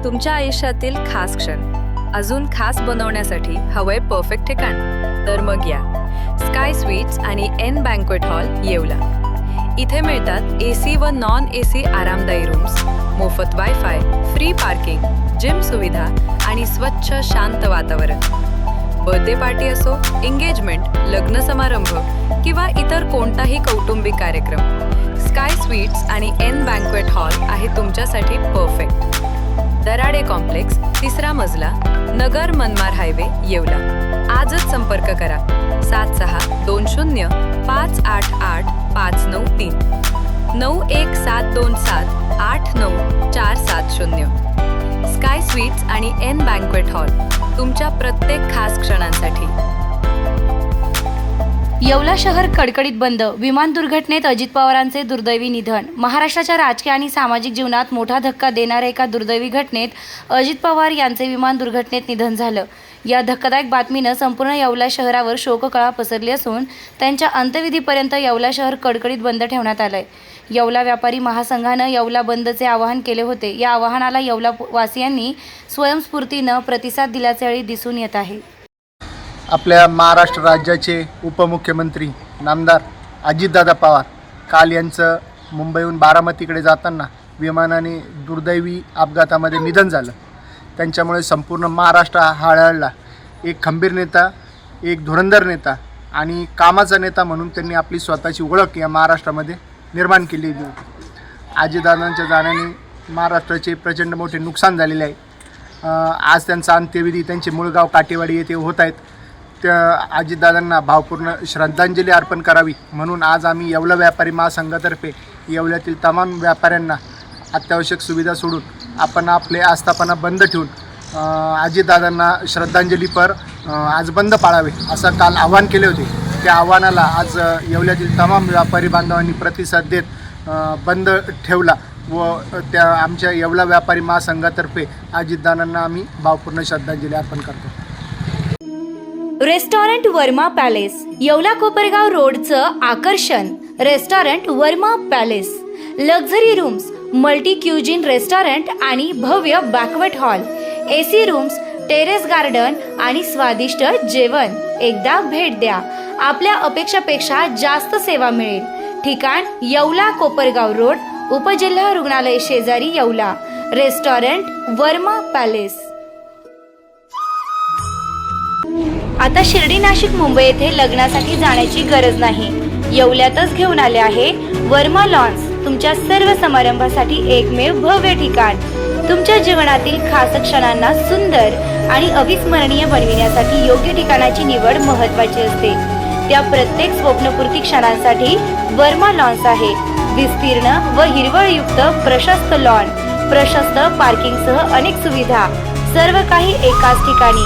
तुमच्या आयुष्यातील खास क्षण अजून खास बनवण्यासाठी हवंय परफेक्ट ठिकाण? तर मग या स्काय स्वीट्स आणि एन बँक्वेट हॉल येवला. इथे मिळतात एसी व नॉन एसी आरामदायी रूम्स, मोफत वायफाय, फ्री पार्किंग, जिम सुविधा आणि स्वच्छ शांत वातावरण. बर्थडे पार्टी असो, एंगेजमेंट, लग्न समारंभ किंवा इतर कोणताही कौटुंबिक कार्यक्रम, स्काय स्वीट्स आणि एन बँक्वेट हॉल आहे तुमच्यासाठी परफेक्ट. दराडे कॉम्प्लेक्स, 3रा मजला, नगर मनमाड हायवे, येवला. आजच संपर्क करा 7620 588 593 91727 89470. स्काय स्वीट्स आणि एन बँक्वेट हॉल तुमच्या प्रत्येक खास क्षणांसाठी. येवला शहर कडकडीत बंद. विमान दुर्घटनेत अजित पवारांचे दुर्दैवी निधन. महाराष्ट्राच्या राजकीय आणि सामाजिक जीवनात मोठा धक्का देणाऱ्या एका दुर्दैवी घटनेत अजित पवार यांचे विमान दुर्घटनेत निधन झालं. या धक्कादायक बातमीनं संपूर्ण येवला शहरावर शोककळा पसरली असून त्यांच्या अंत्यविधीपर्यंत येवला शहर कडकडीत बंद ठेवण्यात आलंय. येवला व्यापारी महासंघानं येवला बंदचे आवाहन केले होते. या आवाहनाला येवला वासियांनी स्वयंस्फूर्तीनं प्रतिसाद दिल्याचे दिसून येत आहे. आपल्या महाराष्ट्र राज्याचे उपमुख्यमंत्री नामदार अजितदादा पवार काल यांचं मुंबईहून बारामतीकडे जाताना विमानाने दुर्दैवी अपघातामध्ये निधन झालं. त्यांच्यामुळे संपूर्ण महाराष्ट्र हळहळला. एक खंबीर नेता, एक धुरंधर नेता आणि कामाचा नेता म्हणून त्यांनी आपली स्वतःची ओळख या महाराष्ट्रामध्ये निर्माण केली होती. अजितदादांच्या जाण्याने महाराष्ट्राचे प्रचंड मोठे नुकसान झालेले आहे. आज त्यांचा अंत्यविधी त्यांचे मूळ गाव काटेवाडी येथे होत आहेत. त्या अजितदादांना भावपूर्ण श्रद्धांजली अर्पण करावी म्हणून आज आम्ही येवला व्यापारी महासंघातर्फे येवल्यातील तमाम व्यापाऱ्यांना अत्यावश्यक सुविधा सोडून आपण आपले आस्थापना बंद ठेवून अजितदादांना श्रद्धांजलीपर आज बंद पाळावे असं काल आवाहन केले होते. त्या आव्हानाला आज येवल्यातील तमाम व्यापारी बांधवांनी प्रतिसाद देत बंद ठेवला व त्या आमच्या येवला व्यापारी महासंघातर्फे अजितदादांना आम्ही भावपूर्ण श्रद्धांजली अर्पण करतो. Restaurant Verma palace. येवला कोपरगाव रोडचं आकर्षण restaurant Verma palace. Luxury rooms, multi cuisine restaurant आणि भव्य banquet hall, AC rooms, terrace garden आणि स्वादिष्ट जेवण. एकदा भेट द्या. आपल्या अपेक्षापेक्षा जास्त सेवा मिळेल. ठिकाण येवला कोपरगाव रोड, उपजिल्हा रुग्णालय शेजारी, येवला. Restaurant Verma palace. आता शिर्डी, नाशिक, मुंबई येथे लग्नासाठी जाण्याची गरज नाही. येवल्यातच घेऊन आले आहे वर्मा लॉन्स. तुमच्या सर्व समारंभासाठी एकमेव भव्य ठिकाण. तुमच्या जीवनातील खास क्षणांना सुंदर आणि अविस्मरणीय बनविण्यासाठी योग्य ठिकाणाची निवड महत्त्वाची असते. त्या प्रत्येक स्वप्नपूर्ती क्षणांसाठी वर्मा लॉन्स आहे. विस्तीर्ण व हिरवळयुक्त प्रशस्त लॉन, प्रशस्त पार्किंगसह अनेक सुविधा, सर्व काही एकाच ठिकाणी.